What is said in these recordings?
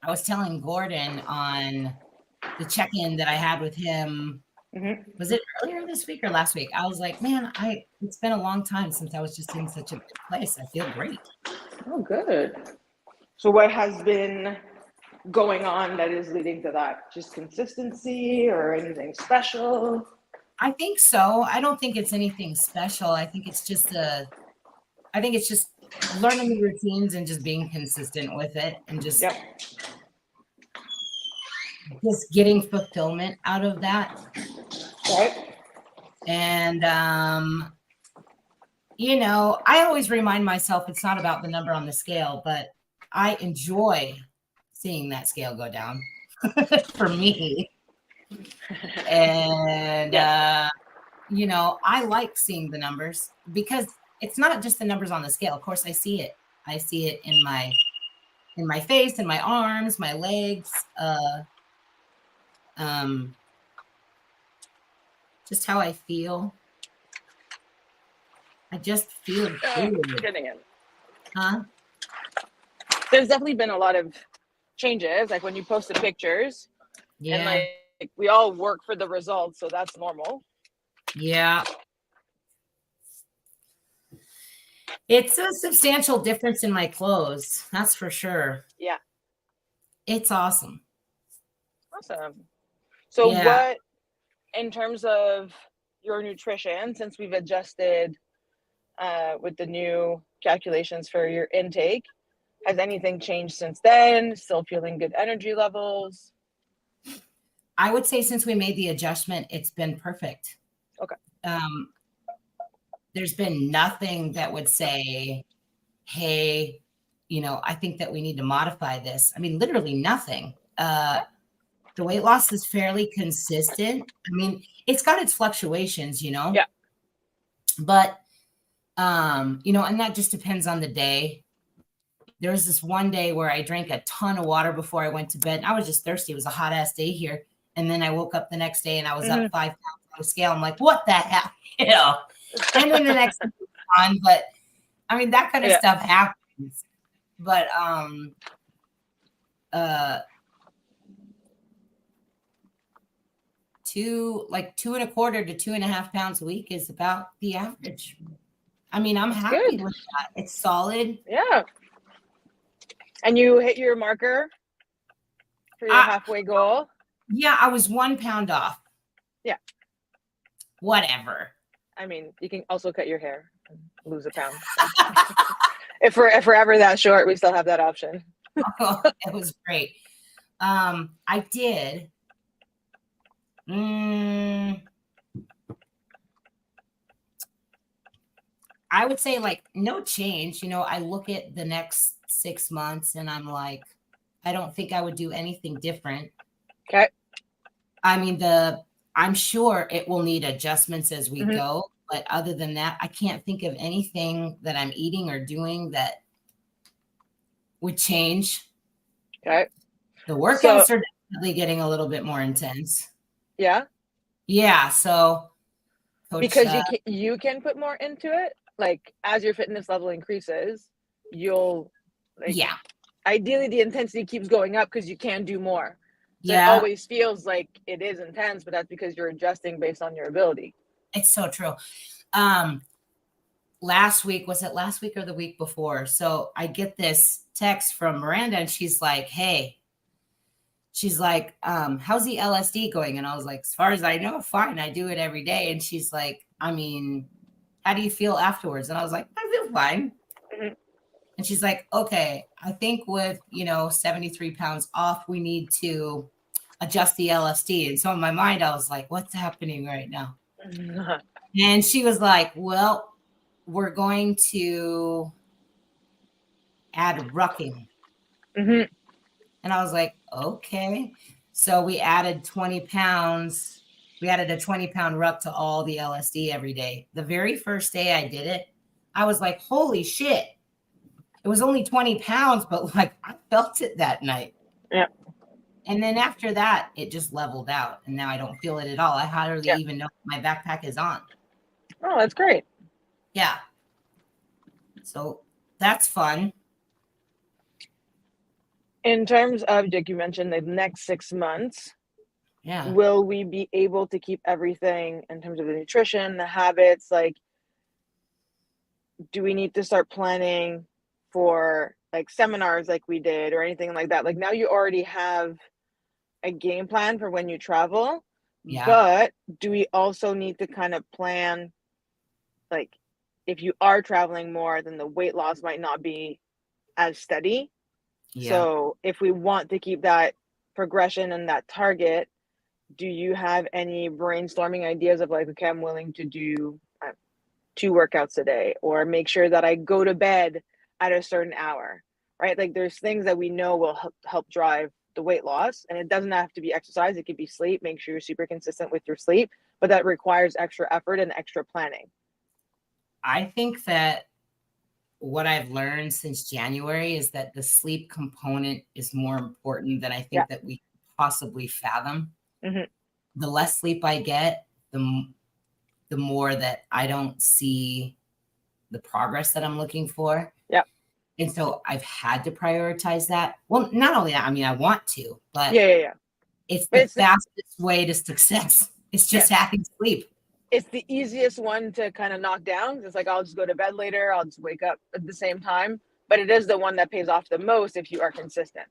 I was telling Gordon on the check-in that I had with him. Was it earlier this week or last week? I was like, man, it's been a long time since I was just in such a good place. I feel great. Oh, good. So what has been going on that is leading to that? Just consistency or anything special? I think so. I don't think it's anything special. I think it's just learning the routines and just being consistent with it and just getting fulfillment out of that. Right. And you know, I always remind myself it's not about the number on the scale, but I enjoy seeing that scale go down for me. And you know, I like seeing the numbers because it's not just the numbers on the scale. Of course, I see it. I see it in my face, in my arms, my legs, just how I feel. I just feel good. Getting it. Huh? There's definitely been a lot of changes, like when you post the pictures. Yeah. And like we all work for the results, so that's normal. Yeah. It's a substantial difference in my clothes. That's for sure. Yeah. It's awesome. Awesome. So what, in terms of your nutrition, since we've adjusted with the new calculations for your intake, has anything changed since then? Still feeling good energy levels? I would say since we made the adjustment, it's been perfect. Okay. There's been nothing that would say, hey, you know, I think that we need to modify this. I mean, literally nothing. The weight loss is fairly consistent. I mean, it's got its fluctuations, you know? Yeah. But, you know, and that just depends on the day. There was this one day where I drank a ton of water before I went to bed. And I was just thirsty. It was a hot ass day here. And then I woke up the next day and I was up 5 pounds on the scale. I'm like, what the hell? You know? And then the next day was on. But I mean, that kind of stuff happens. But, 2.25 to 2.5 pounds a week is about the average. I mean, I'm happy with that. It's solid. Yeah. And you hit your marker for your halfway goal? Yeah, I was 1 pound off. Yeah. Whatever. I mean, you can also cut your hair and lose a pound. If we're ever that short, we still have that option. Oh, it was great. I did. I would say like no change. You know, I look at the next 6 months and I'm like, I don't think I would do anything different. Okay. I mean, I'm sure it will need adjustments as we go. But other than that, I can't think of anything that I'm eating or doing that would change. Okay. The workouts are definitely getting a little bit more intense. Yeah. Yeah. So, Coach, because you can put more into it. Like as your fitness level increases, you'll ideally the intensity keeps going up because you can do more. So it always feels like it is intense, but that's because you're adjusting based on your ability. It's so true. Was it last week or the week before? So I get this text from Miranda and she's like, hey, how's the LSD going? And I was like, as far as I know, fine. I do it every day. And she's like, I mean, how do you feel afterwards? And I was like, I feel fine. And she's like, okay, I think with, 73 pounds off, we need to adjust the LSD. And so in my mind, I was like, what's happening right now? And she was like, well, we're going to add rucking. And I was like, okay. So we added 20 pounds. We added a 20-pound ruck to all the LSD every day. The very first day I did it, I was like, holy shit. It was only 20 pounds, but like I felt it that night. Yeah. And then after that, it just leveled out. And now I don't feel it at all. I hardly even know my backpack is on. Oh, that's great. Yeah. So that's fun. In terms of, like you mentioned, the next 6 months, Yeah. will we be able to keep everything in terms of the nutrition, the habits? Like, do we need to start planning for like seminars like we did or anything like that? Like now you already have a game plan for when you travel, Yeah. but do we also need to kind of plan, like, if you are traveling more, then the weight loss might not be as steady. Yeah. So if we want to keep that progression and that target, do you have any brainstorming ideas of like, okay, I'm willing to do 2 workouts a day, or make sure that I go to bed at a certain hour, right? Like there's things that we know will help drive the weight loss, and it doesn't have to be exercise. It could be sleep. Make sure you're super consistent with your sleep, but that requires extra effort and extra planning. I think that what I've learned since January is that the sleep component is more important than I think that we possibly fathom. Mm-hmm. The less sleep I get, the more that I don't see the progress that I'm looking for. Yep. And so I've had to prioritize that. Well, not only that, I mean, I want to, but it's the fastest way to success. It's just having sleep. It's the easiest one to kind of knock down. It's like, I'll just go to bed later. I'll just wake up at the same time. But it is the one that pays off the most if you are consistent.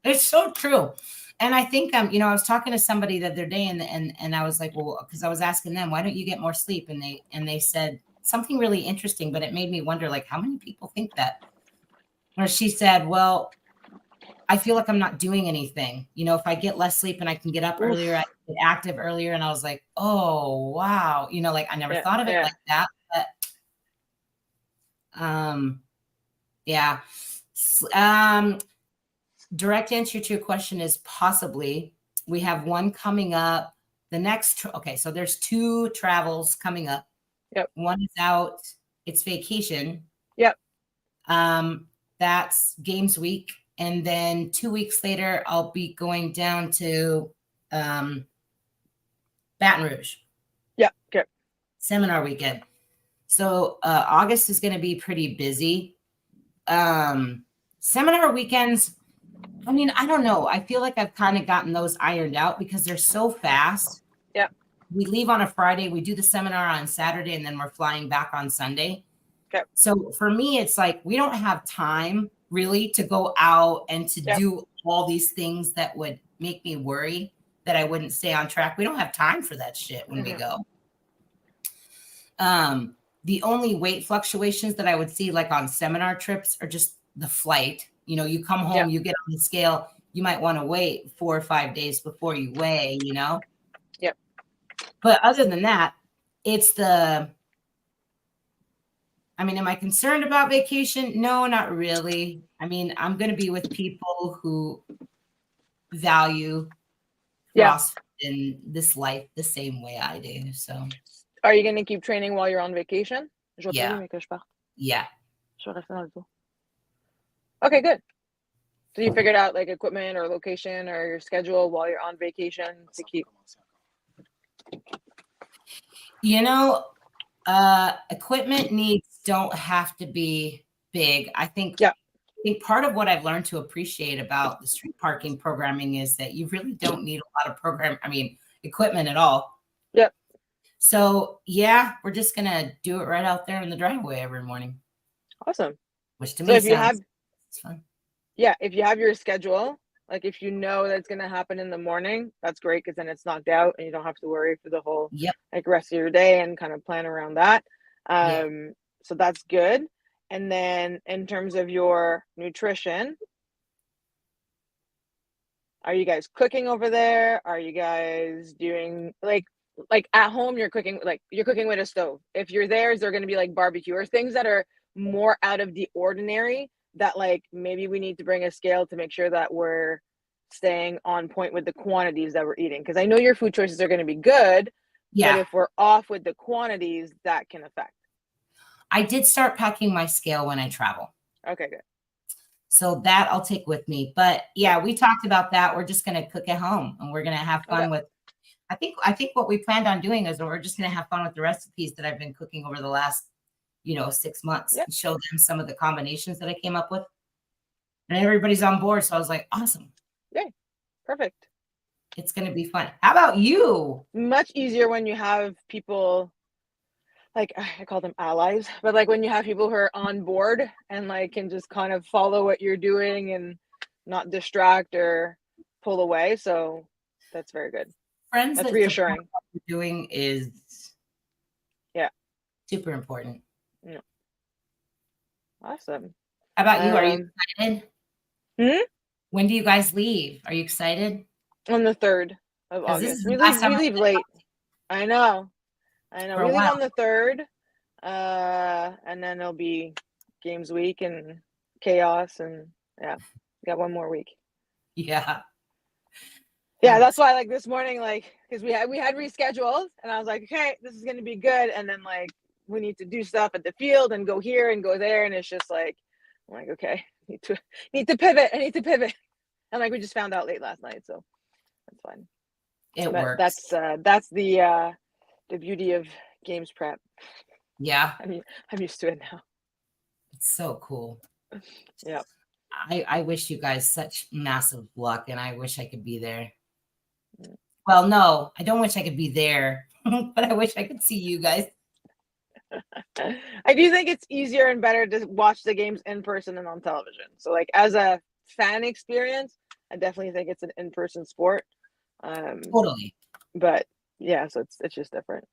It's so true. And I think, I was talking to somebody the other day and I was like, well, because I was asking them, why don't you get more sleep? And they said something really interesting, but it made me wonder, like, how many people think that? Or she said, well, I feel like I'm not doing anything. If I get less sleep and I can get up earlier, I can get active earlier. And I was like, oh, wow. Like I never thought of it like that. But direct answer to your question is possibly. We have one coming up. The next, so there's 2 travels coming up. Yep. One is out. It's vacation. Yep. That's games week. And then 2 weeks later, I'll be going down to Baton Rouge. Yeah. Okay. Seminar weekend. So August is going to be pretty busy. Seminar weekends, I mean, I don't know. I feel like I've kind of gotten those ironed out because they're so fast. Yeah. We leave on a Friday. We do the seminar on Saturday, and then we're flying back on Sunday. Okay. So for me, it's like we don't have time really to go out and to do all these things that would make me worry that I wouldn't stay on track. We don't have time for that shit when we go. The only weight fluctuations that I would see like on seminar trips are just the flight. You come home, you get on the scale, you might want to wait 4 or 5 days before you weigh, Yep. But other than that, it's am I concerned about vacation? No, not really. I mean, I'm going to be with people who value CrossFit in this life the same way I do. So, are you going to keep training while you're on vacation? Yeah. Okay, good. So you figured out like equipment or location or your schedule while you're on vacation to keep. Equipment needs don't have to be big. I think part of what I've learned to appreciate about the street parking programming is that you really don't need a lot of equipment at all. Yep. So we're just gonna do it right out there in the driveway every morning. Awesome. Which to me sounds fun. Yeah, if you have your schedule, like if you know that's gonna happen in the morning, that's great because then it's knocked out and you don't have to worry for the whole rest of your day and kind of plan around that. So that's good. And then in terms of your nutrition, are you guys cooking over there? Are you guys doing like at home you're cooking with a stove? If you're there, is there going to be like barbecue or things that are more out of the ordinary that like maybe we need to bring a scale to make sure that we're staying on point with the quantities that we're eating? Because I know your food choices are going to be good, but if we're off with the quantities, that can affect. I did start packing my scale when I travel. Okay, good. So that I'll take with me. But we talked about that. We're just going to cook at home and we're going to have fun with, I think what we planned on doing is we're just going to have fun with the recipes that I've been cooking over the last, 6 months and show them some of the combinations that I came up with. and everybody's on board. So I was like, awesome. Yay. Perfect. It's going to be fun. How about you? Much easier when you have people, like, I call them allies, but like when you have people who are on board and like can just kind of follow what you're doing and not distract or pull away. So that's very good. Friends That's that reassuring. what you're doing is super important. Yeah. Awesome. How about you? Are you excited? Hmm? When do you guys leave? Are you excited? On the 3rd of August. We leave late. I know. We leave on the 3rd. And then it'll be games week and chaos, and yeah, we got one more week. Yeah. Yeah, that's why like this morning, like, because we had rescheduled, and I was like, okay, this is gonna be good. And then like we need to do stuff at the field and go here and go there, and it's just like, I'm like, okay, need to pivot. I need to pivot. And like we just found out late last night, so that's fine. It works. That's the beauty of games prep. Yeah. I'm used to it now. It's so cool. Yeah. I wish you guys such massive luck, and I wish I could be there. Well, no, I don't wish I could be there, but I wish I could see you guys. I do think it's easier and better to watch the games in person than on television. So like as a fan experience, I definitely think it's an in-person sport. Totally. But yeah, so it's just different.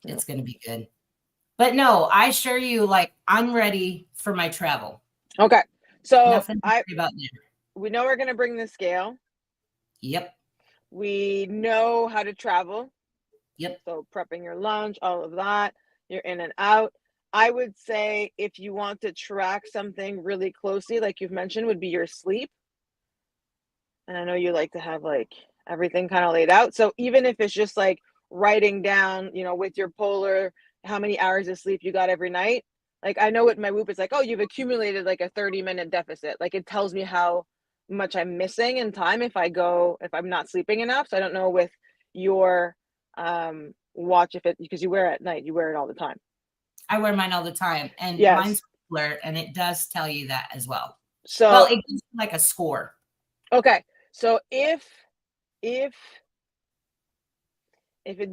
It's going to be good. But no, I assure you, like, I'm ready for my travel. Okay. So nothing to worry about there. We know we're going to bring the scale. Yep. We know how to travel. Yep. So prepping your lunch, all of that, you're in and out. I would say if you want to track something really closely, like you've mentioned, would be your sleep. And I know you like to have like everything kind of laid out. So even if it's just like writing down, you know, with your polar, how many hours of sleep you got every night. Like I know with my Whoop, it's like, oh, you've accumulated like a 30-minute deficit. Like it tells me how much I'm missing in time if I'm not sleeping enough. So I don't know with your watch because you wear it at night, you wear it all the time. I wear mine all the time, and yes. Mine's polar, and it does tell you that as well. So well, it gives like a score. Okay, so if it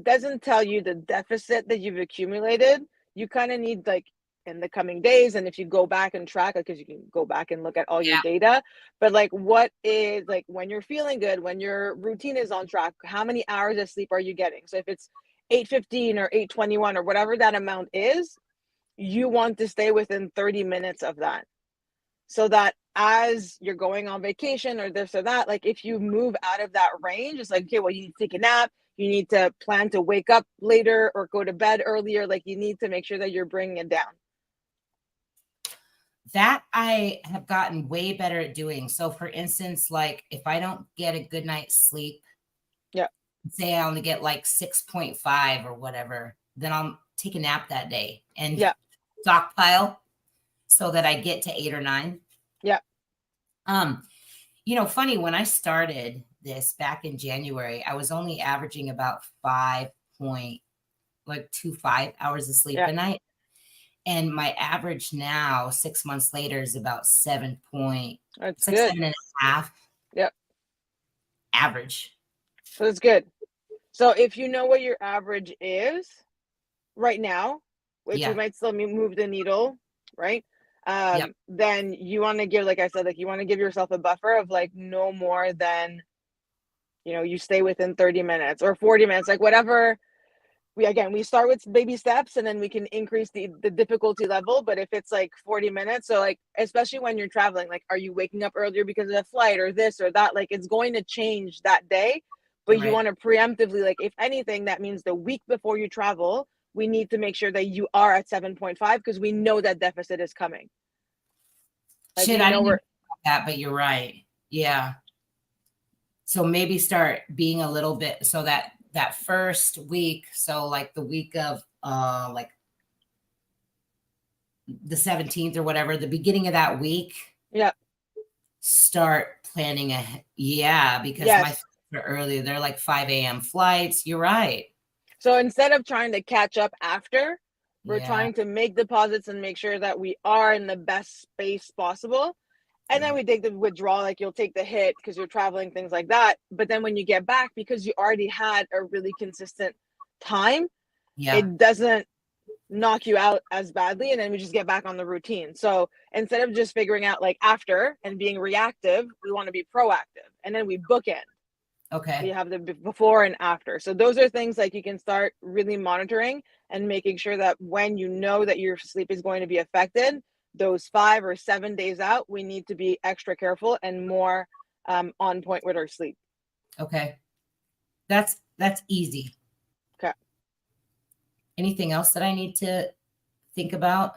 doesn't tell you the deficit that you've accumulated, you kind of need like in the coming days, and if you go back and track it, because you can go back and look at all your data, but like what is like when you're feeling good, when your routine is on track, how many hours of sleep are you getting? So if it's 8:15 or 8:21 or whatever that amount is, you want to stay within 30 minutes of that, so that as you're going on vacation or this or that, like if you move out of that range, it's like, okay, well, you need to take a nap, you need to plan to wake up later or go to bed earlier. Like you need to make sure that you're bringing it down. That I have gotten way better at doing. So for instance, like if I don't get a good night's sleep, say I only get like 6.5 or whatever, then I'll take a nap that day and stockpile so that I get to 8 or 9. Yeah. You know, funny, when I started this back in January, I was only averaging about 5.25 hours of sleep a night. And my average now, 6 months later, is about 7 point. That's like good. 7.5. Yep. Average. So it's good. So if you know what your average is right now, which we might still move the needle, right? Then you want to give, like I said, like you want to give yourself a buffer of like no more than, you know, you stay within 30 minutes or 40 minutes, like whatever. We start with baby steps and then we can increase the difficulty level. But if it's like 40 minutes, so like, especially when you're traveling, like, are you waking up earlier because of a flight or this or that? Like it's going to change that day, but you want to preemptively, like, if anything, that means the week before you travel, we need to make sure that you are at 7.5 because we know that deficit is coming. Like, shit, I didn't know about that, but you're right. Yeah. So maybe start being a little bit so that first week, so like the week of like the 17th or whatever, the beginning of that week. Yeah. Start planning because my flights are early. They're like 5 a.m. flights. You're right. So instead of trying to catch up after, We're trying to make deposits and make sure that we are in the best space possible. And then we take the withdrawal, like you'll take the hit because you're traveling, things like that. But then when you get back, because you already had a really consistent time, it doesn't knock you out as badly. And then we just get back on the routine. So instead of just figuring out like after and being reactive, we want to be proactive. And then we bookend. Okay. You have the before and after. So those are things like you can start really monitoring and making sure that when you know that your sleep is going to be affected, those 5 or 7 days out, we need to be extra careful and more on point with our sleep. Okay. That's easy. Okay. Anything else that I need to think about?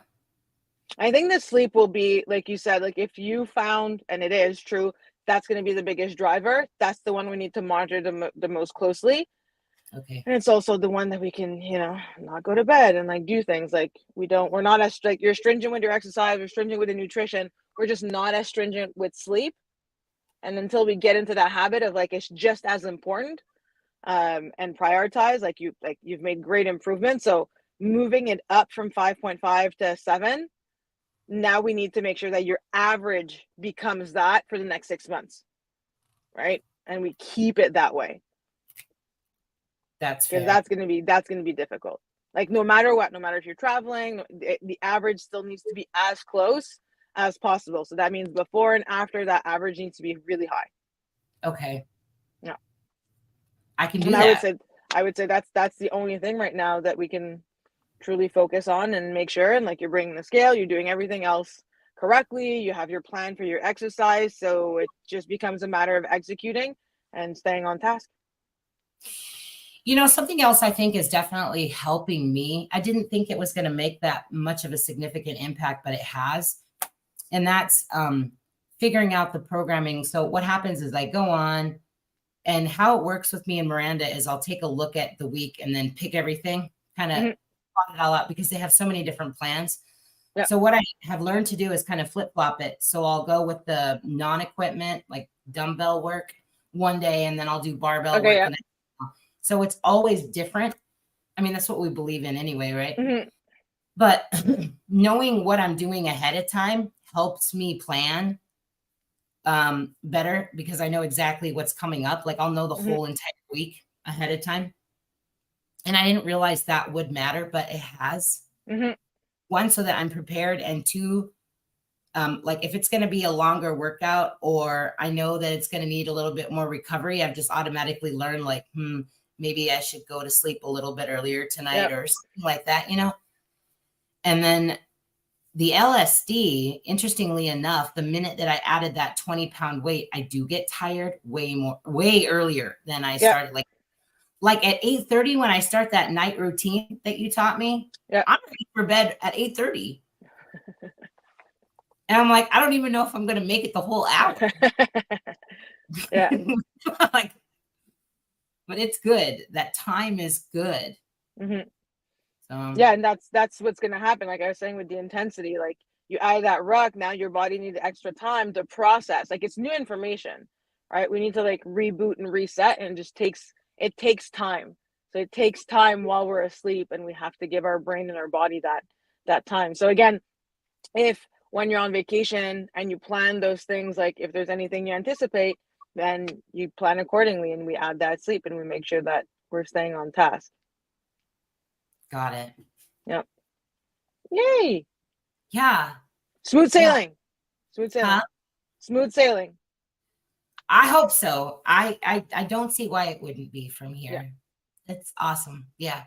I think the sleep will be, like you said, like if you found, and it is true, that's going to be the biggest driver. That's the one we need to monitor the most closely. Okay. And it's also the one that we can, not go to bed and like do things like we're not as like you're stringent with your exercise, we're stringent with the nutrition. We're just not as stringent with sleep. And until we get into that habit of like, it's just as important and prioritize, you've made great improvements. So moving it up from 5.5 to 7, now we need to make sure that your average becomes that for the next 6 months. Right. And we keep it that way. That's fair. Because that's gonna be difficult. Like no matter what, no matter if you're traveling, the average still needs to be as close as possible. So that means before and after, that average needs to be really high. Okay. Yeah. I can do that. I would say that's the only thing right now that we can truly focus on and make sure. And like you're bringing the scale, you're doing everything else correctly. You have your plan for your exercise. So it just becomes a matter of executing and staying on task. Something else I think is definitely helping me. I didn't think it was going to make that much of a significant impact, but it has. And that's figuring out the programming. So what happens is I go on, and how it works with me and Miranda is I'll take a look at the week and then pick everything, kind of plot it all out because they have so many different plans. Yep. So what I have learned to do is kind of flip-flop it. So I'll go with the non-equipment, like dumbbell work one day, and then I'll do barbell work. Yeah. So it's always different. I mean, that's what we believe in anyway, right? Mm-hmm. But knowing what I'm doing ahead of time helps me plan better because I know exactly what's coming up. Like I'll know the whole entire week ahead of time. And I didn't realize that would matter, but it has. Mm-hmm. One, so that I'm prepared, and two, like if it's going to be a longer workout or I know that it's going to need a little bit more recovery, I've just automatically learned like, maybe I should go to sleep a little bit earlier tonight or something like that, And then the LSD, interestingly enough, the minute that I added that 20-pound weight, I do get tired way earlier than I started. Like at 8:30 when I start that night routine that you taught me, I'm ready for bed at 8:30. And I'm like, I don't even know if I'm going to make it the whole hour. But it's good. That time is good. Mm-hmm. And that's what's going to happen. Like I was saying with the intensity, like you add that ruck, now your body needs extra time to process. Like it's new information, right? We need to like reboot and reset, and it takes time. So it takes time while we're asleep, and we have to give our brain and our body that time. So again, if when you're on vacation and you plan those things, like if there's anything you anticipate, then you plan accordingly, and we add that sleep, and we make sure that we're staying on task. Got it. Yep. Yay. Yeah. Smooth sailing. Smooth sailing. Huh? Smooth sailing. I hope so. I don't see why it wouldn't be from here. Yeah. It's awesome. Yeah.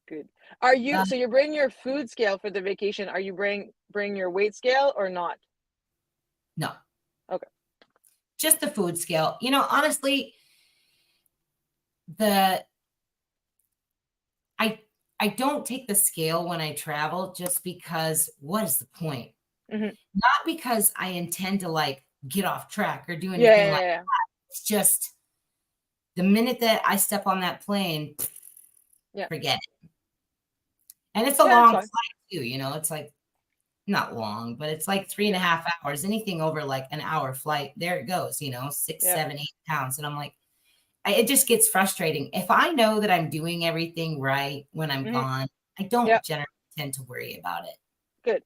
Good. Are you so you're bringing your food scale for the vacation? Are you bring your weight scale or not? No. Okay. Just the food scale. Honestly, I don't take the scale when I travel just because what is the point? Mm-hmm. Not because I intend to like get off track or do anything that. It's just the minute that I step on that plane, forget it. And it's a long flight too, it's like not long, but it's like 3.5 hours. Anything over like an hour flight, there it goes, 6, 7, 8 pounds. And I'm like, it just gets frustrating. If I know that I'm doing everything right when I'm gone, I don't generate tend to worry about it. Good.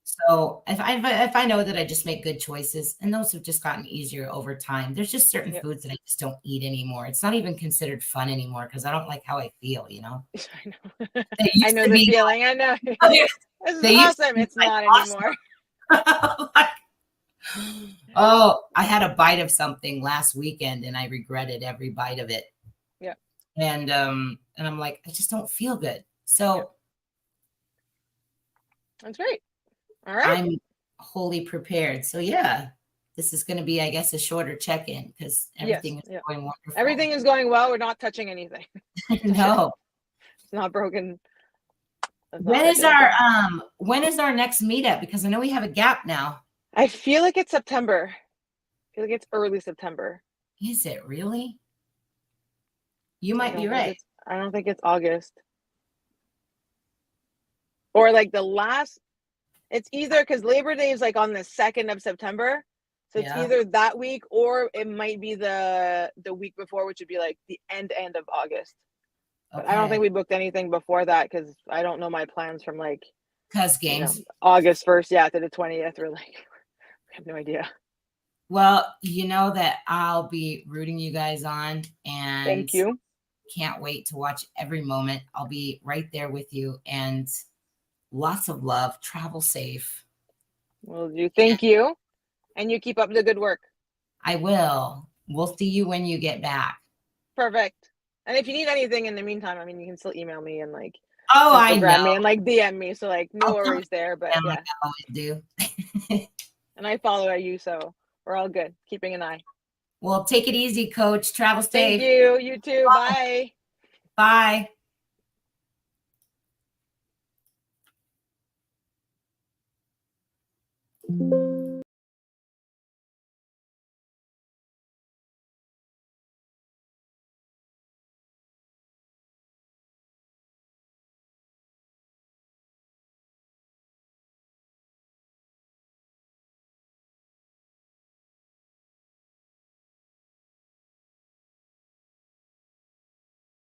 So if I know that I just make good choices, and those have just gotten easier over time, there's just certain foods that I just don't eat anymore. It's not even considered fun anymore because I don't like how I feel, you know. I know. I know the feeling. I know. This is awesome. It's not anymore. Oh, I had a bite of something last weekend and I regretted every bite of it. Yeah. And I'm like, I just don't feel good. So that's great. All right. I'm wholly prepared. So yeah, this is going to be, I guess, a shorter check-in because everything is going wonderful. Everything is going well. We're not touching anything. No. It's not broken. When is our next meetup? Because I know we have a gap now. I feel like it's September. I feel like it's early September. Is it really? You might be right. I don't think it's August. Or like the last, it's either because Labor Day is like on the 2nd of September. So it's either that week or it might be the week before, which would be like the end of August. But I don't think we booked anything before that because I don't know my plans from like games. August 1st, to the 20th. We're like, I have no idea. Well, you know that I'll be rooting you guys on, and thank you. Can't wait to watch every moment. I'll be right there with you, and lots of love. Travel safe. Will do. Thank you. And you keep up the good work. I will. We'll see you when you get back. Perfect. And if you need anything in the meantime, I mean, you can still email me and like Instagram me and like DM me. So like no worries there. But I always do. And I follow you, so we're all good. Keeping an eye. Well, take it easy, Coach. Travel safe. Thank you. You too. Bye. Bye. Bye.